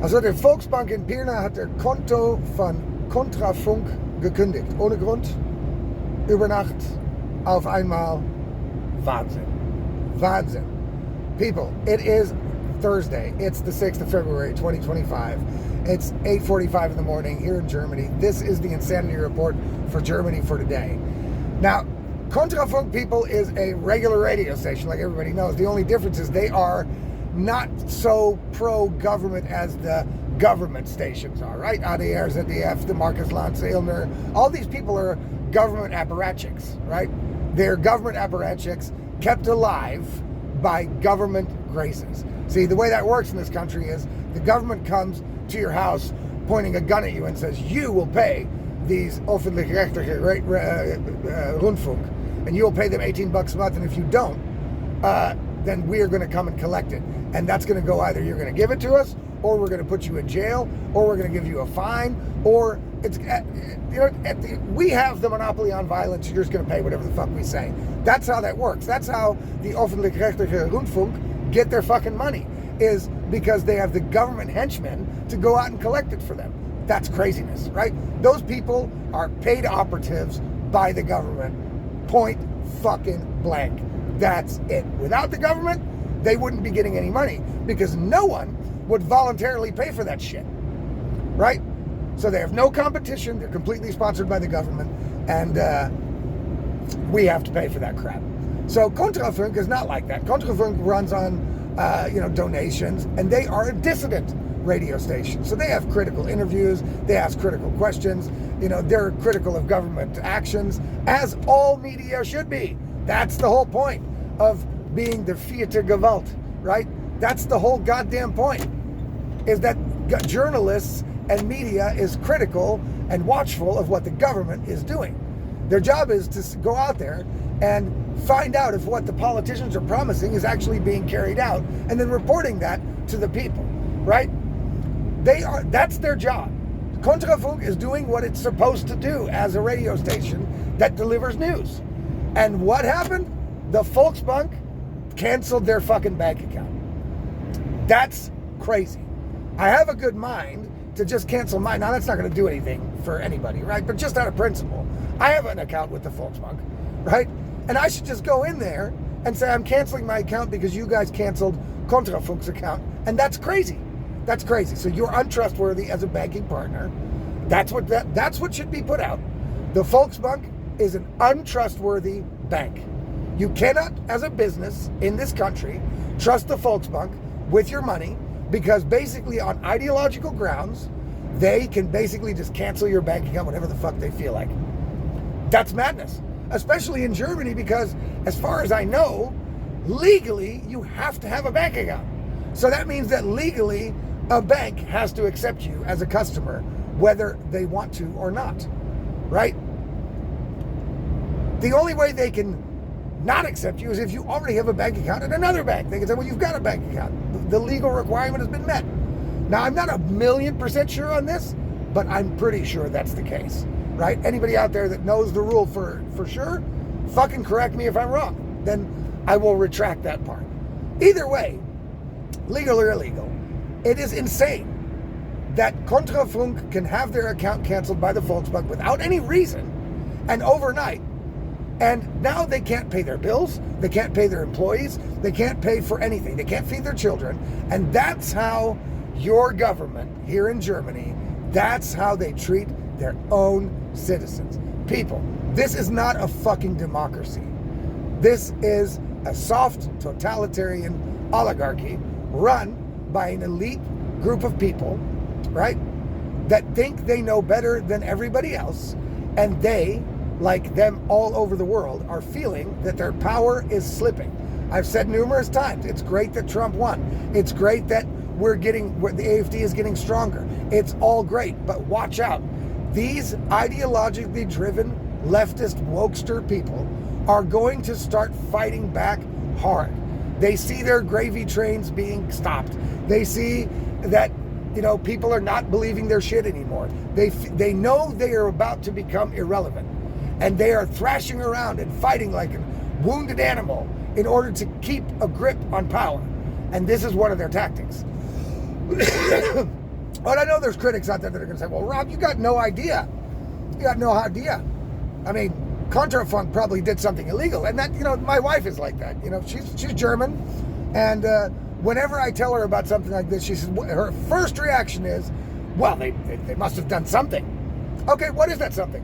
Also der Volksbank in Pirna hat der Konto von Kontrafunk gekündigt. Ohne Grund, über Nacht, auf einmal. Wahnsinn. Wahnsinn. People, it is Thursday. It's the 6th of February, 2025. It's 8:45 in the morning here in Germany. This is the Insanity Report for Germany for today. Now, Kontrafunk, people, is a regular radio station, like everybody knows. The only difference is they are not so pro-government as the government stations are, right? ADR, ZDF, the Marcus Lanz, Ilner, all these people are government apparatchiks, right? They're government apparatchiks kept alive by government graces. See, the way that works in this country is the government comes to your house pointing a gun at you and says, you will pay these öffentlich-rechtliche Rundfunk, and you will pay them $18 a month, and if you don't, then we are going to come and collect it. And that's going to go either you're going to give it to us, or we're going to put you in jail, or we're going to give you a fine, or it's, we have the monopoly on violence. You're just going to pay whatever the fuck we say. That's how that works. That's how the öffentlich-rechtliche Rundfunk get their fucking money, is because they have the government henchmen to go out and collect it for them. That's craziness, right? Those people are paid operatives by the government. Point fucking blank. That's it. Without the government, they wouldn't be getting any money because no one would voluntarily pay for that shit, right? So they have no competition. They're completely sponsored by the government, and we have to pay for that crap. So Kontrafunk is not like that. Kontrafunk runs on donations, and they are a dissident radio station. So they have critical interviews. They ask critical questions. They're critical of government actions, as all media should be. That's the whole point of being the vierte Gewalt, right? That's the whole goddamn point, is that journalists and media is critical and watchful of what the government is doing. Their job is to go out there and find out if what the politicians are promising is actually being carried out, and then reporting that to the people, right? That's their job. Kontrafunk is doing what it's supposed to do as a radio station that delivers news. And what happened? The Volksbank canceled their fucking bank account. That's crazy. I have a good mind to just cancel mine. Now, that's not going to do anything for anybody, right? But just out of principle, I have an account with the Volksbank, right? And I should just go in there and say, I'm canceling my account because you guys canceled Kontrafunk's account. And that's crazy. That's crazy. So you're untrustworthy as a banking partner. That's what should be put out. The Volksbank is an untrustworthy bank. You cannot, as a business in this country, trust the Volksbank with your money, because basically on ideological grounds, they can basically just cancel your bank account whenever the fuck they feel like. That's madness, especially in Germany, because as far as I know, legally, you have to have a bank account. So that means that legally, a bank has to accept you as a customer, whether they want to or not, right? The only way they can not accept you is if you already have a bank account at another bank. They can say, well, you've got a bank account. The legal requirement has been met. Now, I'm not 1,000,000% sure on this, but I'm pretty sure that's the case, right? Anybody out there that knows the rule for sure, fucking correct me if I'm wrong. Then I will retract that part. Either way, legal or illegal, it is insane that Kontrafunk can have their account canceled by the Volksbank without any reason and overnight. And now they can't pay their bills, they can't pay their employees, they can't pay for anything, they can't feed their children. And that's how your government here in Germany, that's how they treat their own citizens. People, this is not a fucking democracy. This is a soft totalitarian oligarchy run by an elite group of people, right, that think they know better than everybody else, and they, like them all over the world, are feeling that their power is slipping. I've said numerous times, it's great that Trump won. It's great that the AfD is getting stronger. It's all great, but watch out. These ideologically driven leftist wokester people are going to start fighting back hard. They see their gravy trains being stopped. They see that people are not believing their shit anymore. They know they are about to become irrelevant. And they are thrashing around and fighting like a wounded animal in order to keep a grip on power. And this is one of their tactics. But I know there's critics out there that are going to say, well, Rob, you got no idea. You got no idea. I mean, Kontrafunk probably did something illegal. And that, my wife is like that. She's German. And whenever I tell her about something like this, she says, her first reaction is, well, they must have done something. Okay, what is that something?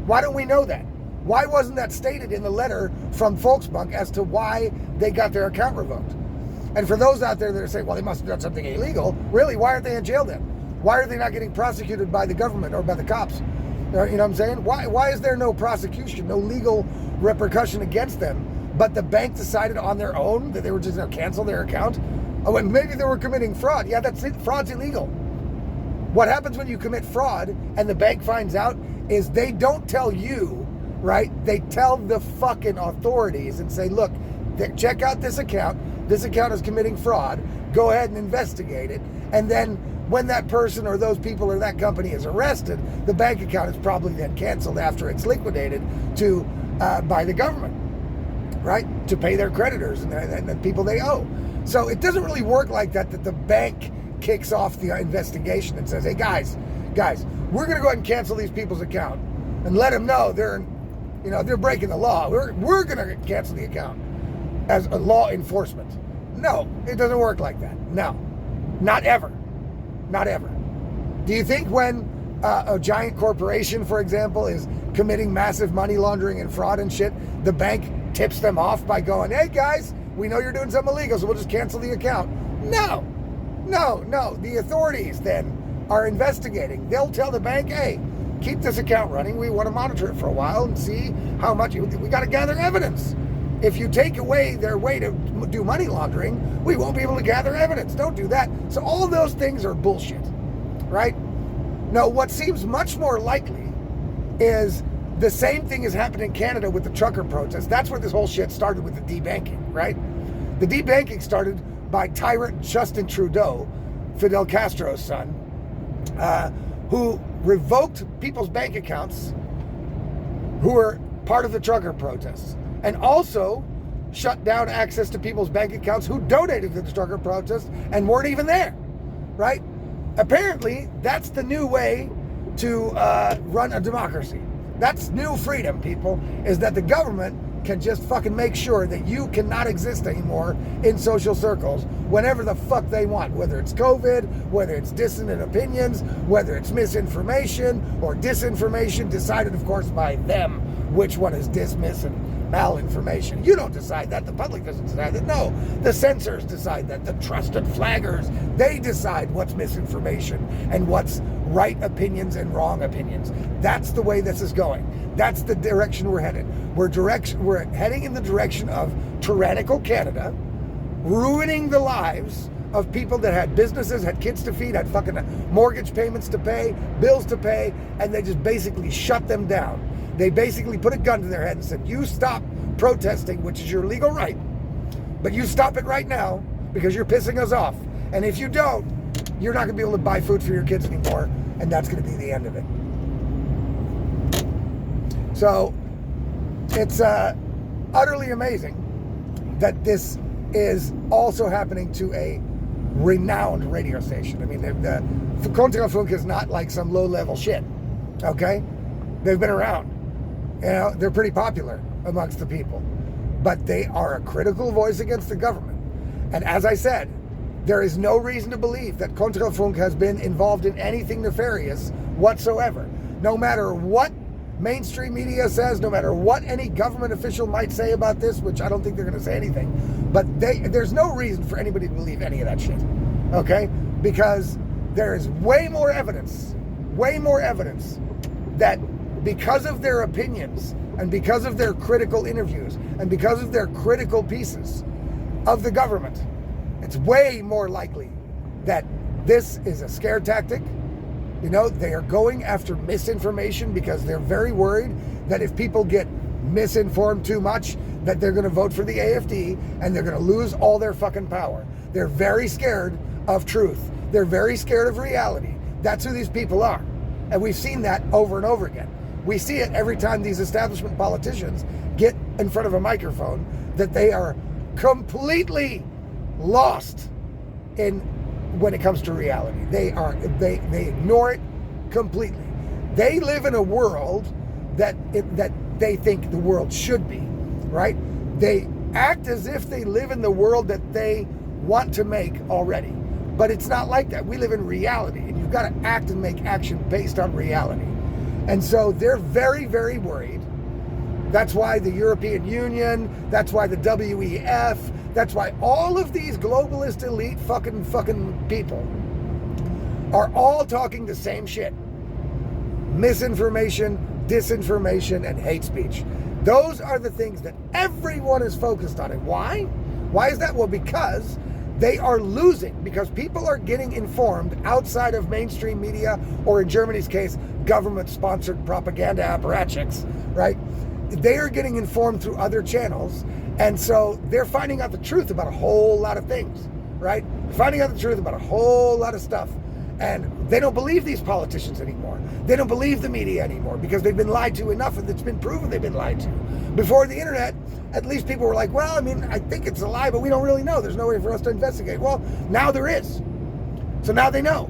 Why don't we know that? Why wasn't that stated in the letter from Volksbank as to why they got their account revoked? And for those out there that are saying, well, they must have done something illegal, really, why aren't they in jail then? Why are they not getting prosecuted by the government or by the cops? You know what I'm saying? Why is there no prosecution, no legal repercussion against them, but the bank decided on their own that they were just going to cancel their account? Oh, and maybe they were committing fraud. Yeah, that's it. Fraud's illegal. What happens when you commit fraud and the bank finds out is they don't tell you, right? They tell the fucking authorities and say, look, check out this account. This account is committing fraud. Go ahead and investigate it. And then when that person or those people or that company is arrested, the bank account is probably then canceled after it's liquidated by the government, right? To pay their creditors and the people they owe. So it doesn't really work like that the bank kicks off the investigation and says, hey, guys, we're going to go ahead and cancel these people's account and let them know they're breaking the law. We're going to cancel the account as a law enforcement. No, it doesn't work like that. No, not ever. Not ever. Do you think when a giant corporation, for example, is committing massive money laundering and fraud and shit, the bank tips them off by going, hey guys, we know you're doing something illegal, so we'll just cancel the account? No. The authorities then are investigating. They'll tell the bank, hey, keep this account running. We want to monitor it for a while and see how much. We got to gather evidence. If you take away their way to do money laundering, we won't be able to gather evidence. Don't do that. So all those things are bullshit, right? Now, what seems much more likely is the same thing has happened in Canada with the trucker protests. That's where this whole shit started with the debanking, right? The debanking started by tyrant Justin Trudeau, Fidel Castro's son, who revoked people's bank accounts who were part of the trucker protests, and also shut down access to people's bank accounts who donated to the trucker protest and weren't even there, right? Apparently, that's the new way to run a democracy. That's new freedom, people, is that the government can just fucking make sure that you cannot exist anymore in social circles whenever the fuck they want, whether it's COVID, whether it's dissonant opinions, whether it's misinformation or disinformation, decided, of course, by them which one is dismiss and malinformation. You don't decide that. The public doesn't decide that. No, the censors decide that. The trusted flaggers, they decide what's misinformation and what's right opinions and wrong opinions. That's the way this is going. That's the direction we're headed. We're heading in the direction of tyrannical Canada, ruining the lives of people that had businesses, had kids to feed, had fucking mortgage payments to pay, bills to pay, and they just basically shut them down. They basically put a gun to their head and said, you stop protesting, which is your legal right, but you stop it right now because you're pissing us off. And if you don't, you're not going to be able to buy food for your kids anymore, and that's going to be the end of it. So it's utterly amazing that this is also happening to a renowned radio station. I mean, the Kontrafunk is not like some low-level shit, okay? They've been around. You know, they're pretty popular amongst the people. But they are a critical voice against the government. And as I said, there is no reason to believe that Kontrafunk has been involved in anything nefarious whatsoever. No matter what mainstream media says, no matter what any government official might say about this, which I don't think they're going to say anything, but there's no reason for anybody to believe any of that shit, okay? Because there is way more evidence that because of their opinions and because of their critical interviews and because of their critical pieces of the government, it's way more likely that this is a scare tactic. You know, they are going after misinformation because they're very worried that if people get misinformed too much, that they're going to vote for the AFD and they're going to lose all their fucking power. They're very scared of truth. They're very scared of reality. That's who these people are. And we've seen that over and over again. We see it every time these establishment politicians get in front of a microphone, that they are completely lost in when it comes to reality. They ignore it completely. They live in a world that they think the world should be, right? They act as if they live in the world that they want to make already. But it's not like that. We live in reality, and you've got to act and make action based on reality. And so they're very, very worried. That's why the European Union, that's why the WEF, that's why all of these globalist elite fucking people are all talking the same shit. Misinformation, disinformation, and hate speech. Those are the things that everyone is focused on. And why? Why is that? Well, because they are losing, because people are getting informed outside of mainstream media, or in Germany's case, government-sponsored propaganda apparatchiks, right? They are getting informed through other channels, and so they're finding out the truth about a whole lot of things, right? Finding out the truth about a whole lot of stuff. And they don't believe these politicians anymore. They don't believe the media anymore because they've been lied to enough, and it's been proven they've been lied to. Before the internet, at least people were like, well, I mean, I think it's a lie, but we don't really know. There's no way for us to investigate. Well, now there is. So now they know.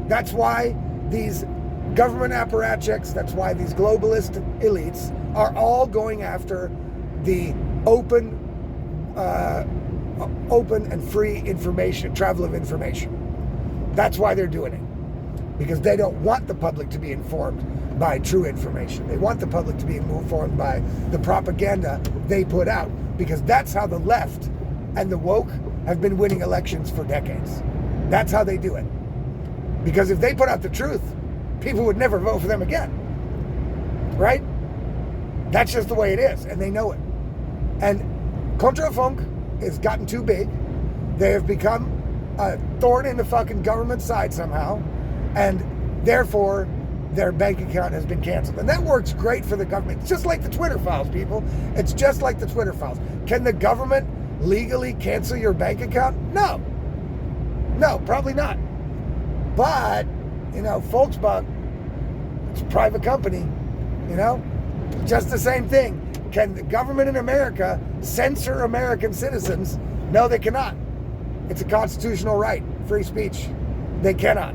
That's why these government apparatchiks, that's why these globalist elites are all going after the open and free information, travel of information. That's why they're doing it. Because they don't want the public to be informed by true information. They want the public to be informed by the propaganda they put out. Because that's how the left and the woke have been winning elections for decades. That's how they do it. Because if they put out the truth, people would never vote for them again. Right? That's just the way it is, and they know it. And Kontrafunk has gotten too big. They have become a thorn in the fucking government side somehow, and therefore their bank account has been canceled. And that works great for the government. It's just like the Twitter files, people. It's just like the Twitter files. Can the government legally cancel your bank account? No. No, probably not. But, Volksbank, it's a private company, just the same thing. Can the government in America censor American citizens? No, they cannot. It's a constitutional right, free speech. They cannot,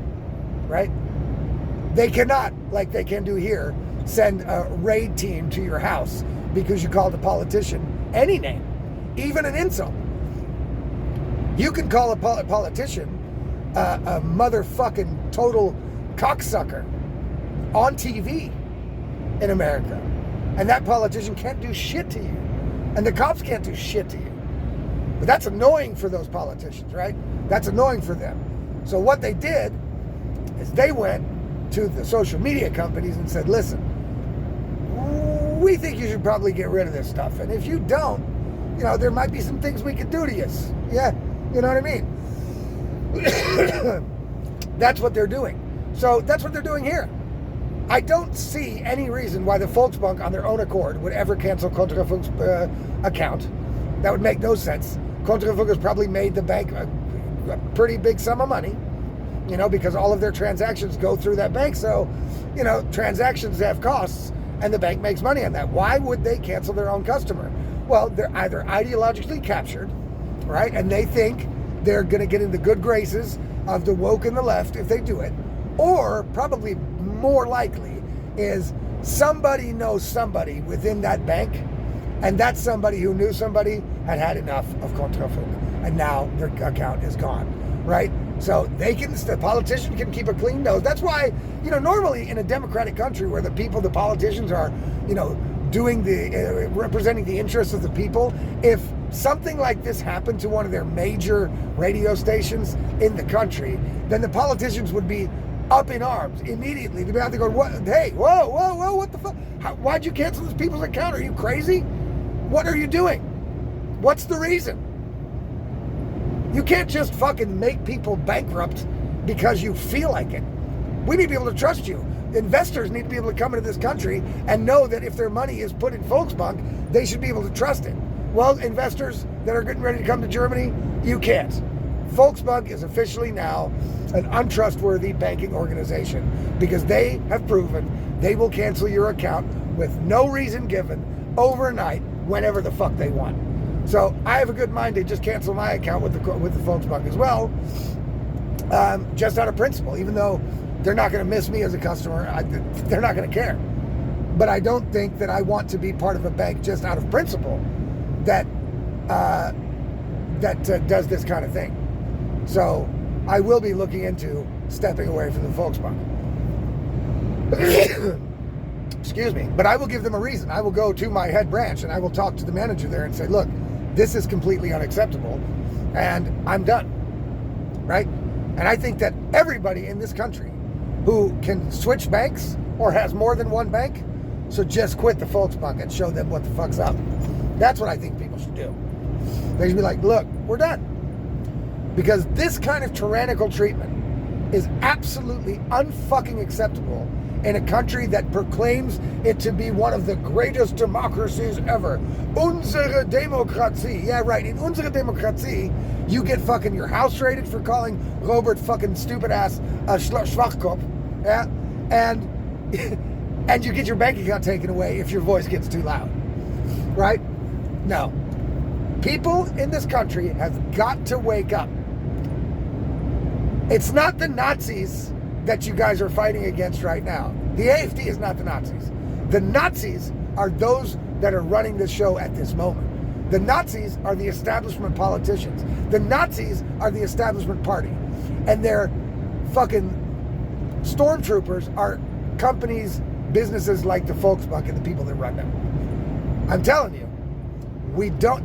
right? They cannot, like they can do here, send a raid team to your house because you called a politician any name, even an insult. You can call a politician a motherfucking total cocksucker on TV in America. And that politician can't do shit to you. And the cops can't do shit to you. But that's annoying for those politicians, right? That's annoying for them. So what they did is they went to the social media companies and said, listen, we think you should probably get rid of this stuff. And if you don't, there might be some things we could do to you. Yeah, you know what I mean? That's what they're doing. So that's what they're doing here. I don't see any reason why the Volksbank on their own accord would ever cancel Kontrafunk's account. That would make no sense. Kontrafunk has probably made the bank a pretty big sum of money, because all of their transactions go through that bank. So, transactions have costs, and the bank makes money on that. Why would they cancel their own customer? Well, they're either ideologically captured, right? And they think they're going to get in the good graces of the woke and the left if they do it. Or, probably more likely, is somebody knows somebody within that bank, and that somebody who knew somebody had enough of Kontrafunk, and now their account is gone, right? So the politician can keep a clean nose. That's why, normally in a democratic country where the politicians are, doing representing the interests of the people, if something like this happened to one of their major radio stations in the country, then the politicians would be up in arms immediately. They'd be out there going, what? Hey, whoa, what the fuck? Why'd you cancel this people's account? Are you crazy? What are you doing? What's the reason? You can't just fucking make people bankrupt because you feel like it. We need to be able to trust you. Investors need to be able to come into this country and know that if their money is put in Volksbank, they should be able to trust it. Well, investors that are getting ready to come to Germany, you can't. Volksbank is officially now an untrustworthy banking organization because they have proven they will cancel your account with no reason given overnight whenever the fuck they want. So I have a good mind to just cancel my account with the Volksbank as well. just out of principle, even though they're not going to miss me as a customer. They're not going to care. But I don't think that I want to be part of a bank just out of principle that does this kind of thing. So I will be looking into stepping away from the Volksbank. Excuse me. But I will give them a reason. I will go to my head branch and I will talk to the manager there and say, look, this is completely unacceptable and I'm done. Right? And I think that everybody in this country who can switch banks or has more than one bank should just quit the Volksbank and show them what the fuck's up. That's what I think people should do. They should be like, look, we're done. Because this kind of tyrannical treatment is absolutely unfucking acceptable in a country that proclaims it to be one of the greatest democracies ever. Unsere Demokratie. Yeah, right. In unsere Demokratie, you get fucking your house raided for calling Robert fucking stupid ass a Schwachkopf. Yeah? And you get your bank account taken away if your voice gets too loud. Right? No. People in this country have got to wake up. It's not the Nazis that you guys are fighting against right now. The AFD is not the Nazis. The Nazis are those that are running this show at this moment. The Nazis are the establishment politicians. The Nazis are the establishment party. And their fucking stormtroopers are companies, businesses like the Volksbank and the people that run them. I'm telling you,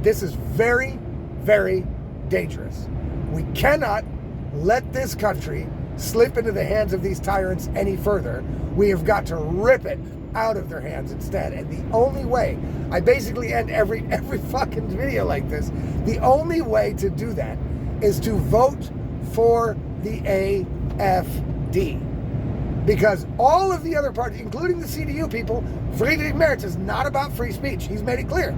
this is very, very dangerous. We cannot let this country slip into the hands of these tyrants any further. We have got to rip it out of their hands instead. And the only way, I basically end every fucking video like this, the only way to do that is to vote for the AFD. Because all of the other parties, including the CDU people, Friedrich Merz is not about free speech. He's made it clear.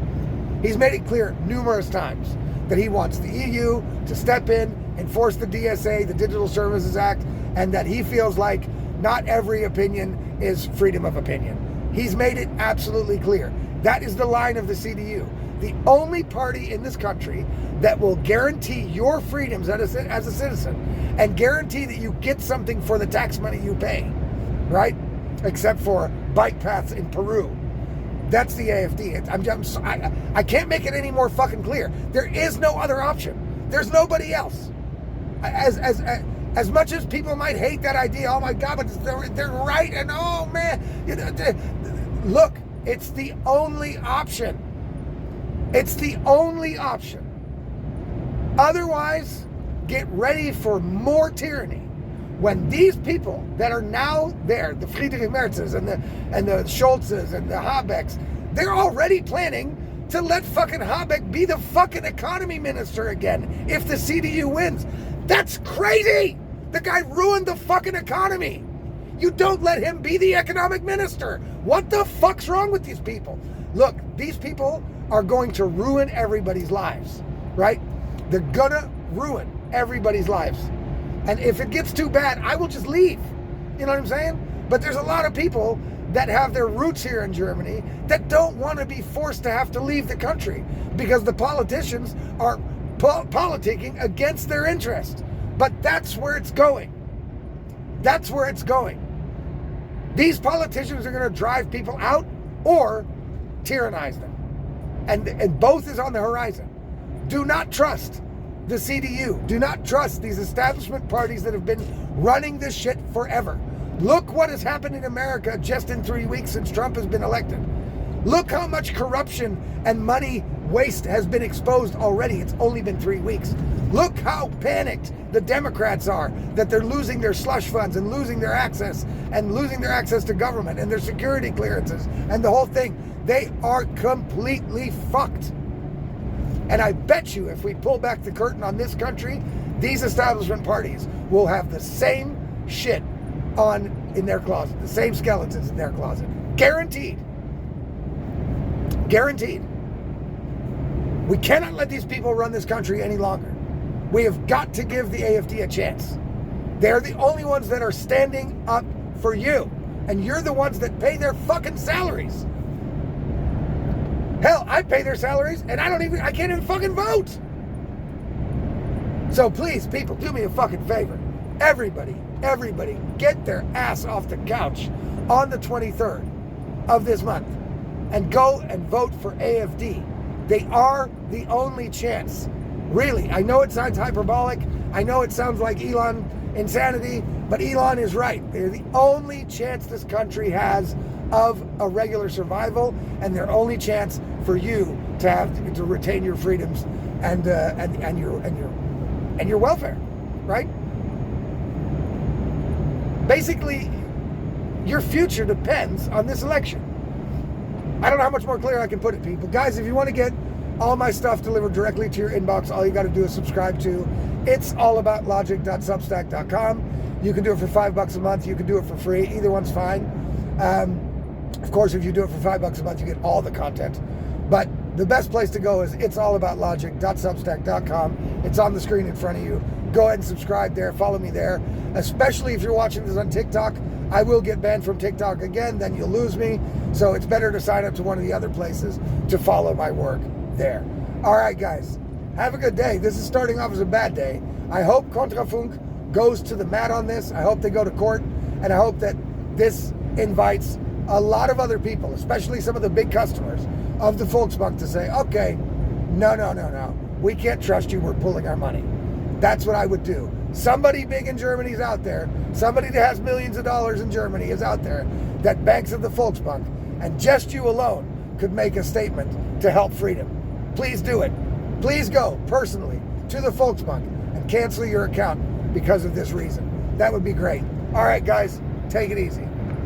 He's made it clear numerous times that he wants the EU to step in, enforce the DSA, the Digital Services Act, and that he feels like not every opinion is freedom of opinion. He's made it absolutely clear. That is the line of the CDU. The only party in this country that will guarantee your freedoms as a citizen and guarantee that you get something for the tax money you pay, right? Except for bike paths in Peru. That's the AFD. I can't make it any more fucking clear. There is no other option. There's nobody else. As much as people might hate that idea, oh my God, but they're right, and oh man, look, it's the only option. It's the only option. Otherwise, get ready for more tyranny. When these people that are now there, the Friedrich Merzes and the Scholzes and the Habecks, they're already planning to let fucking Habeck be the fucking economy minister again if the CDU wins. That's crazy! The guy ruined the fucking economy. You don't let him be the economic minister. What the fuck's wrong with these people? Look, these people are going to ruin everybody's lives, right? They're gonna ruin everybody's lives. And if it gets too bad, I will just leave. You know what I'm saying? But there's a lot of people that have their roots here in Germany that don't want to be forced to have to leave the country because the politicians are politicking against their interest. But that's where it's going. That's where it's going. These politicians are going to drive people out or tyrannize them. And both is on the horizon. Do not trust the CDU. Do not trust these establishment parties that have been running this shit forever. Look what has happened in America just in 3 weeks since Trump has been elected. Look how much corruption and money waste has been exposed already. It's only been 3 weeks. Look how panicked the Democrats are that they're losing their slush funds and losing their access to government and their security clearances and the whole thing. They are completely fucked. And I bet you if we pull back the curtain on this country, these establishment parties will have the same shit in their closet, the same skeletons in their closet. Guaranteed. Guaranteed. We cannot let these people run this country any longer. We have got to give the AFD a chance. They're the only ones that are standing up for you. And you're the ones that pay their fucking salaries. Hell, I pay their salaries and I can't even fucking vote. So please, people, do me a fucking favor. everybody, get their ass off the couch on the 23rd of this month and go and vote for AFD. They are the only chance. Really, I know it sounds hyperbolic. I know it sounds like Elon insanity, but Elon is right. They're the only chance this country has of a regular survival, and their only chance for you to retain your freedoms and your welfare, right? Basically, your future depends on this election. I don't know how much more clear I can put it, people. Guys, if you want to get all my stuff delivered directly to your inbox, all you got to do is subscribe to itsallaboutlogic.substack.com. You can do it for $5 a month. You can do it for free. Either one's fine. Of course, if you do it for $5 a month, you get all the content. But the best place to go is itsallaboutlogic.substack.com. It's on the screen in front of you. Go ahead and subscribe there. Follow me there. Especially if you're watching this on TikTok. I will get banned from TikTok again. Then you'll lose me. So it's better to sign up to one of the other places to follow my work there. All right, guys. Have a good day. This is starting off as a bad day. I hope Kontrafunk goes to the mat on this. I hope they go to court. And I hope that this invites a lot of other people, especially some of the big customers of the Volksbank, to say, okay, no. We can't trust you. We're pulling our money. That's what I would do. Somebody big in Germany is out there. Somebody that has millions of dollars in Germany is out there that banks at the Volksbank. And just you alone could make a statement to help freedom. Please do it. Please go personally to the Volksbank and cancel your account because of this reason. That would be great. All right, guys, take it easy.